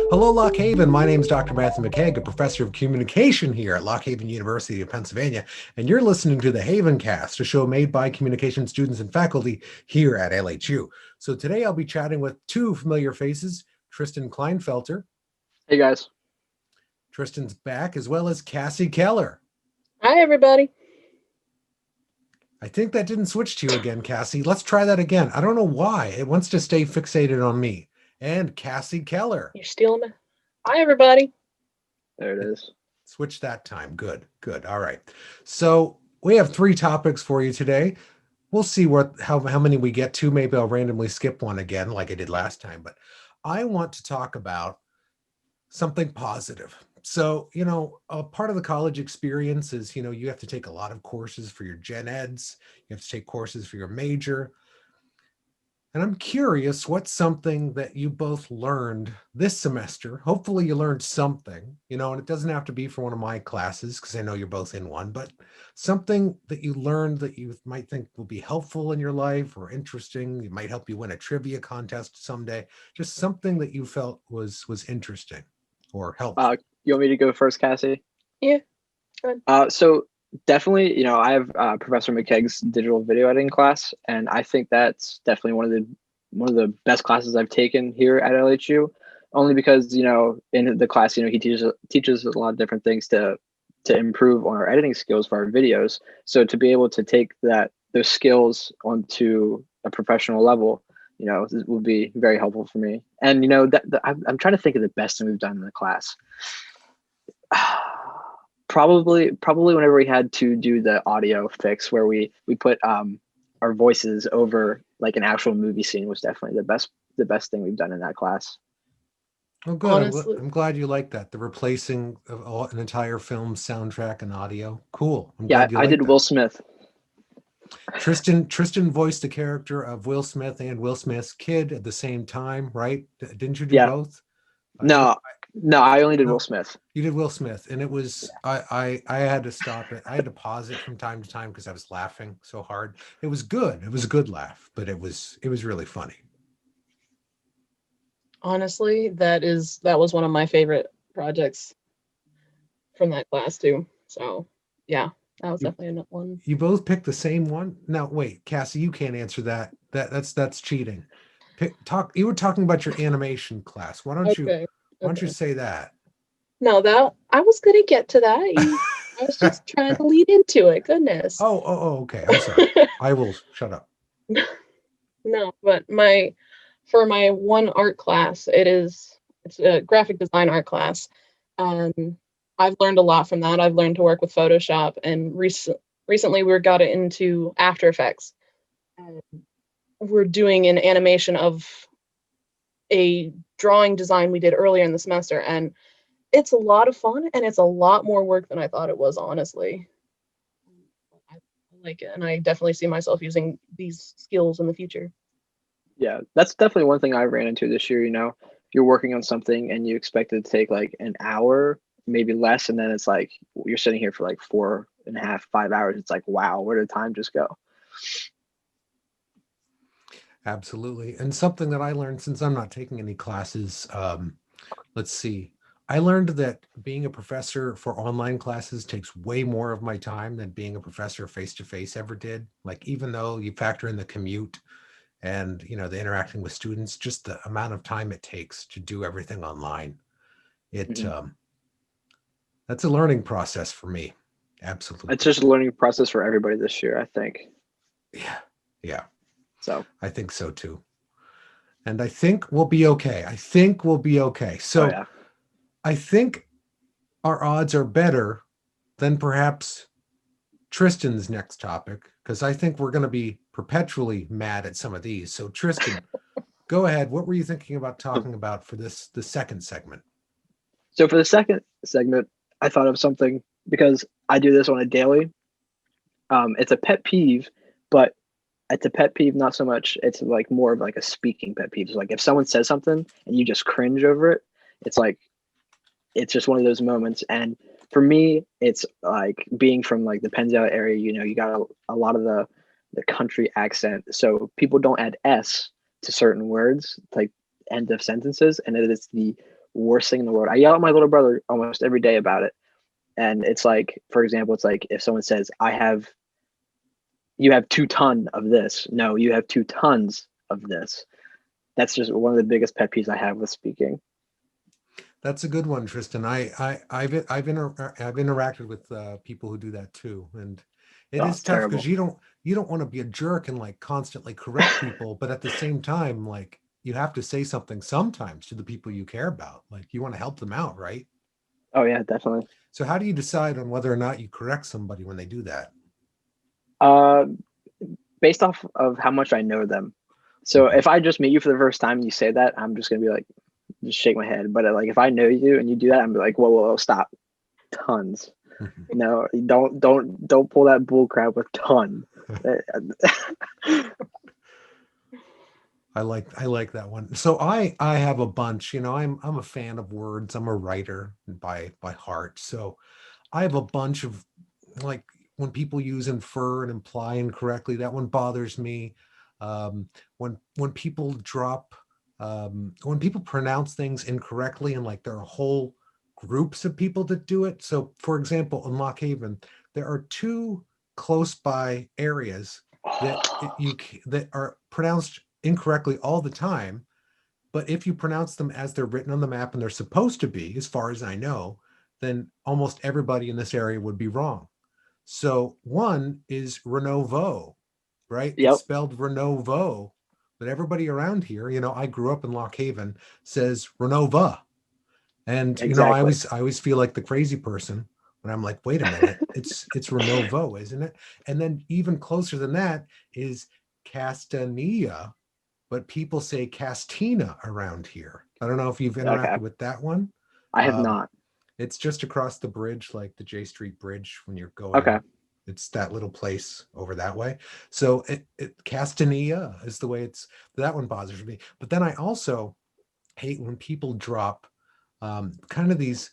Hello, Lock Haven. My name is Dr. Matthew McKeag, a professor of communication here at Lock Haven University of Pennsylvania, and you're listening to the HavenCast, a show made by communication students and faculty here at LHU. So today I'll be chatting with two familiar faces, Tristan Kleinfelter. Hey guys. Tristan's back, as well as Cassie Keller. Hi, everybody. I think that didn't switch to you again, Cassie. Let's try that again. I don't know why. It wants to stay fixated on me. And Cassie Keller. You're stealing me. Hi, everybody. There it is. Switch that time. Good, good. All right. So we have three topics for you today. We'll see how many we get to. Maybe I'll randomly skip one again like I did last time. But I want to talk about something positive. So, a part of the college experience is, you have to take a lot of courses for your gen eds. You have to take courses for your major. And I'm curious, what's something that you both learned this semester? Hopefully you learned something, and it doesn't have to be for one of my classes because I know you're both in one, but something that you learned that you might think will be helpful in your life or interesting. It might help you win a trivia contest someday. Just something that you felt was interesting or helpful. You want me to go first, Cassie? Yeah. So definitely, I have Professor McKeag's digital video editing class, and I think that's definitely one of the best classes I've taken here at LHU. Only because in the class, he teaches a lot of different things to improve on our editing skills for our videos. So to be able to take those skills onto a professional level, would be very helpful for me. And I'm trying to think of the best thing we've done in the class. Probably whenever we had to do the audio fix where we put our voices over like an actual movie scene was definitely the best thing we've done in that class. Oh, good. Honestly, I'm glad you like that. The replacing of an entire film soundtrack and audio. Cool. I did that. Will Smith. Tristan voiced the character of Will Smith and Will Smith's kid at the same time, right? Didn't you do both? No, I only did Will Smith. You did Will Smith, and it was I had to stop it. I had to pause it from time to time because I was laughing so hard. It was good. It was a good laugh, but it was really funny. Honestly, that was one of my favorite projects from that class too. So yeah, that was definitely one. You both picked the same one? Now wait, Cassie, you can't answer that. That's cheating. You were talking about your animation class. Why don't you say that? No, that I was gonna get to that. I was just trying to lead into it. Goodness. Oh, okay. I'm sorry. I will shut up. No, but for my one art class, it's a graphic design art class. I've learned a lot from that. I've learned to work with Photoshop, and recently we got into After Effects. We're doing an animation of a drawing design we did earlier in the semester, and it's a lot of fun, and it's a lot more work than I thought it was, honestly. I like it, and I definitely see myself using these skills in the future. Yeah, that's definitely one thing I ran into this year. If you're working on something and you expect it to take like an hour, maybe less, and then it's like you're sitting here for like 4.5, 5 hours. It's like, wow, where did time just go? Absolutely. And something that I learned, since I'm not taking any classes, let's see. I learned that being a professor for online classes takes way more of my time than being a professor face-to-face ever did. Like, even though you factor in the commute and, the interacting with students, just the amount of time it takes to do everything online. That's a learning process for me. Absolutely. It's just a learning process for everybody this year, I think. Yeah. So I think so too. And I think we'll be okay. So I think our odds are better than perhaps Tristan's next topic, because I think we're going to be perpetually mad at some of these. So Tristan, go ahead. What were you thinking about talking about for the second segment? So for the second segment, I thought of something because I do this on a daily. It's a pet peeve, but it's a pet peeve, not so much. It's like more of like a speaking pet peeve. So like if someone says something and you just cringe over it, it's like, it's just one of those moments. And for me, it's like being from like the Pennzoil area, you got a lot of the country accent. So people don't add S to certain words, like end of sentences. And it is the worst thing in the world. I yell at my little brother almost every day about it. And it's like, for example, it's like if someone says, you have 2 tons of this. No, you have 2 tons of this. That's just one of the biggest pet peeves I have with speaking. That's a good one, Tristan. I've interacted with people who do that too, and it Oh, is it's tough terrible. because you don't want to be a jerk and like constantly correct people, but at the same time, like you have to say something sometimes to the people you care about. Like you want to help them out, right? Oh yeah, definitely. So how do you decide on whether or not you correct somebody when they do that? Uh, Based off of how much I know them. So if I just meet you for the first time and you say that, I'm just gonna be like, just shake my head. But like if I know you and you do that, I'm like, whoa, stop. Tons. No, don't pull that bull crap with ton. I like that one. So I have a bunch, I'm a fan of words. I'm a writer by heart. So I have a bunch of like when people use infer and imply incorrectly, that one bothers me. When people when people pronounce things incorrectly and like there are whole groups of people that do it. So for example, in Lock Haven, there are 2 close by areas that that are pronounced incorrectly all the time. But if you pronounce them as they're written on the map and they're supposed to be, as far as I know, then almost everybody in this area would be wrong. So one is Renovo, right? It's Yep, spelled Renovo, but everybody around here, I grew up in Lock Haven, says Renova. And exactly. I always feel like the crazy person when I'm like, wait a minute, it's Renovo, isn't it? And then even closer than that is Castania, but people say Castina around here. I don't know if you've Okay, interacted with that one. I have Um, not. it's just across the bridge, like the J Street Bridge when you're Okay, going. It's that little place over that way. So Castania is the way that one bothers me. But then I also hate when people drop kind of these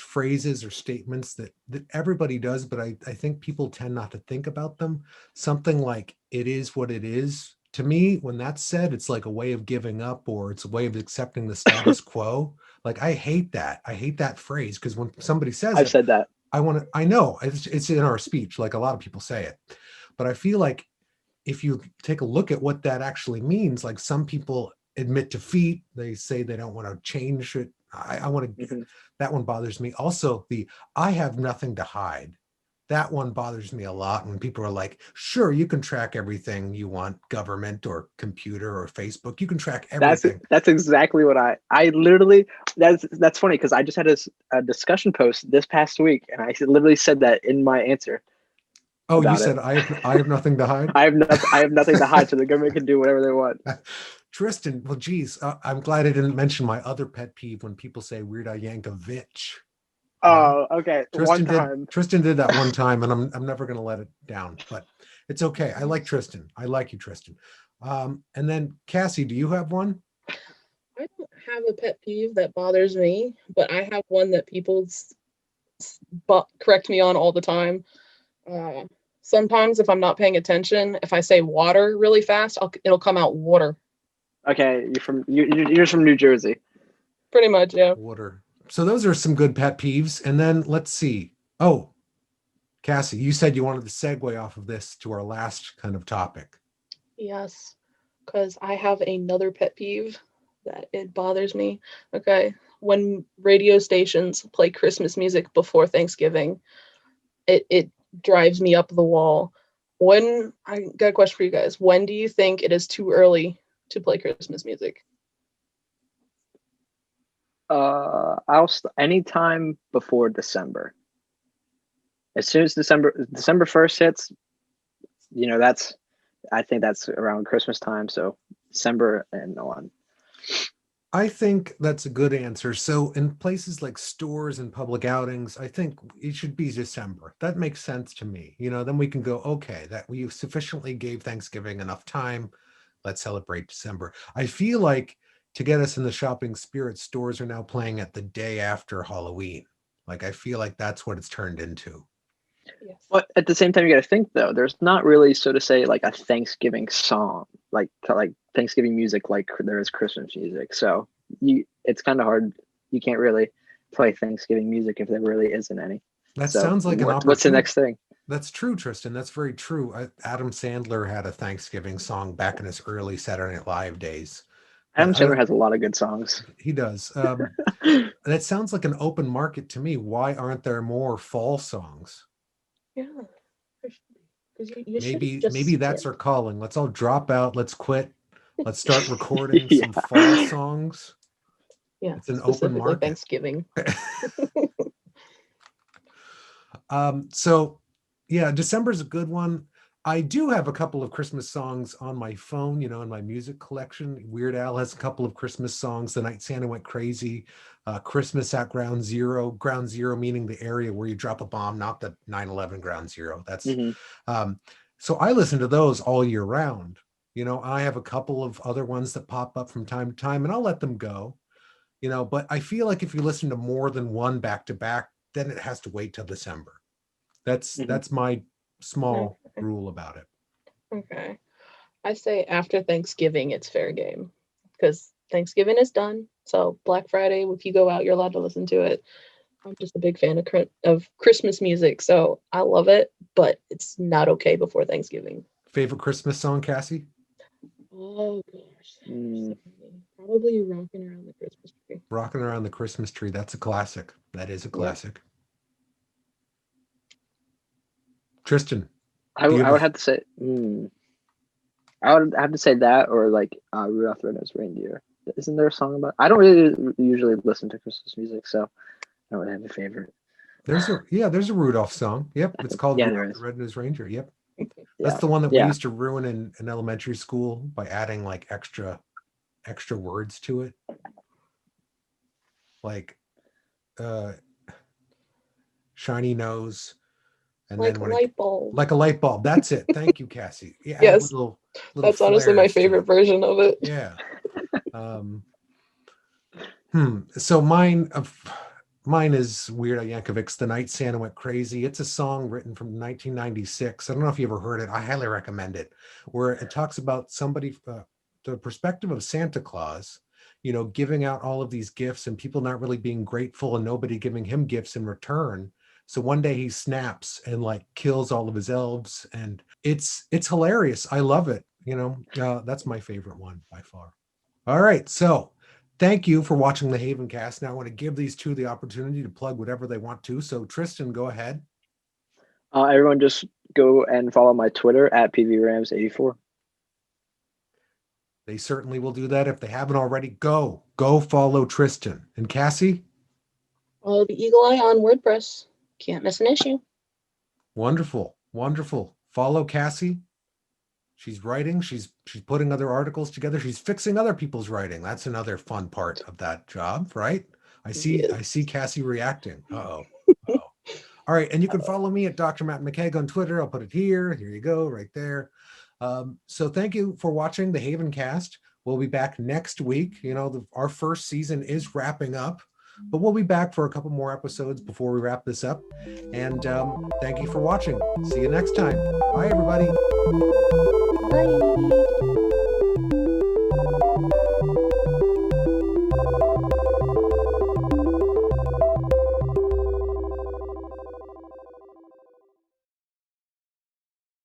phrases or statements that everybody does, but I think people tend not to think about them. Something like "it is what it is." To me, when that's said, it's like a way of giving up or it's a way of accepting the status quo. Like I hate that. I hate that phrase because when somebody says I've it, said that. I know it's in our speech, like a lot of people say it, but I feel like if you take a look at what that actually means, like some people admit defeat, they say they don't want to change it. I want to, Mhm. that one bothers me. Also, I have nothing to hide. That one bothers me a lot when people are like, sure, you can track everything you want, government or computer or Facebook, you can track That's everything. that's exactly what I literally. That's funny because I just had a discussion post this past week, and I literally said that in my answer Oh, you about it. said I have nothing to hide. I have nothing to hide, so the government can do whatever they want. Tristan, well, geez, I'm glad I didn't mention my other pet peeve when people say Weird Al Yankovic. Yeah. Oh, okay. One time. Tristan did that one time, and I'm never gonna let it down. But it's okay. I like Tristan. I like you, Tristan. And then Cassie, do you have one? I don't have a pet peeve that bothers me, but I have one that people correct me on all the time. Uh, Sometimes if I'm not paying attention, if I say water really fast, it'll come out water. Okay, you're from New Jersey. Pretty much, yeah. Water. So those are some good pet peeves. And then let's see. Oh, Cassie, you said you wanted to segue off of this to our last kind of topic. Yes, because I have another pet peeve that it bothers me. Okay, when radio stations play Christmas music before Thanksgiving, it drives me up the wall. When I got a question for you guys, when do you think it is too early to play Christmas music? Anytime before December. As soon as December 1st hits, that's I think that's around Christmas time. So December and on. I think that's a good answer. So in places like stores and public outings, I think it should be December. That makes sense to me. Then we can go, okay, that we sufficiently gave Thanksgiving enough time. Let's celebrate December. I feel like to get us in the shopping spirit, stores are now playing at the day after Halloween. Like I feel like that's what it's turned into. Yes. But at the same time, you got to think though. There's not really, so to say, like a Thanksgiving song, like Thanksgiving music, like there is Christmas music. So it's kind of hard. you can't really play Thanksgiving music if there really isn't any. That So sounds like an opportunity. what's the next thing? That's true, Tristan. That's very true. Adam Sandler had a Thanksgiving song back in his early Saturday Night Live days. Adam Sandler has a lot of good songs. He does. That sounds like an open market to me. Why aren't there more fall songs? Yeah. Maybe that's our calling. Let's all drop out. Let's quit. Let's start recording some fall songs. Yeah, it's an open market. Thanksgiving. So yeah, December's a good one. I do have a couple of Christmas songs on my phone, in my music collection. Weird Al has a couple of Christmas songs. The Night Santa Went Crazy, Christmas at Ground Zero meaning the area where you drop a bomb, not the 9/11 Ground Zero. That's so I listen to those all year round. I have a couple of other ones that pop up from time to time, and I'll let them go. But I feel like if you listen to more than one back to back, then it has to wait till December. That's my small rule about it. Okay. I say after Thanksgiving, it's fair game because Thanksgiving is done. So Black Friday, if you go out, you're allowed to listen to it. I'm just a big fan of Christmas music, so I love it, but it's not okay before Thanksgiving. Favorite Christmas song, Cassie? Oh gosh. Probably Rocking Around the Christmas Tree. Rocking Around the Christmas Tree. That's a classic. That is a classic. Tristan. I would have to say I would have to say that, or like Rudolph the Red-Nosed Reindeer. Isn't there a song about? I don't really usually listen to Christmas music, so I don't really have a favorite. There's a Rudolph song. Yep, it's called Rudolph the Red-Nosed Reindeer. Yep, that's the one that we used to ruin in elementary school by adding like extra words to it, like shiny nose. And like then a light bulb. Like a light bulb. That's it. Thank you, Cassie. Yeah, yes. Little that's honestly my favorite version of it. Yeah. So mine is Weird Al Yankovic's "The Night Santa Went Crazy." It's a song written from 1996. I don't know if you ever heard it. I highly recommend it, where it talks about somebody, the perspective of Santa Claus, giving out all of these gifts and people not really being grateful and nobody giving him gifts in return. So one day he snaps and like kills all of his elves, and it's hilarious. I love it. That's my favorite one by far. All right. So thank you for watching the HavenCast. Now I want to give these two the opportunity to plug whatever they want to. So Tristan, go ahead. Everyone just go and follow my Twitter at PVRams84. They certainly will do that. If they haven't already, go follow Tristan. And Cassie? Follow the Eagle Eye on WordPress. Can't miss an issue. Wonderful. Follow Cassie. She's writing. She's putting other articles together. She's fixing other people's writing. That's another fun part of that job, right? I see Cassie reacting. Uh-oh. All right. And you can follow me at Dr. Matt McKeag on Twitter. I'll put it here. Here you go, right there. So thank you for watching the HavenCast. We'll be back next week. Our first season is wrapping up. But we'll be back for a couple more episodes before we wrap this up. And thank you for watching. See you next time. Bye, everybody. Bye.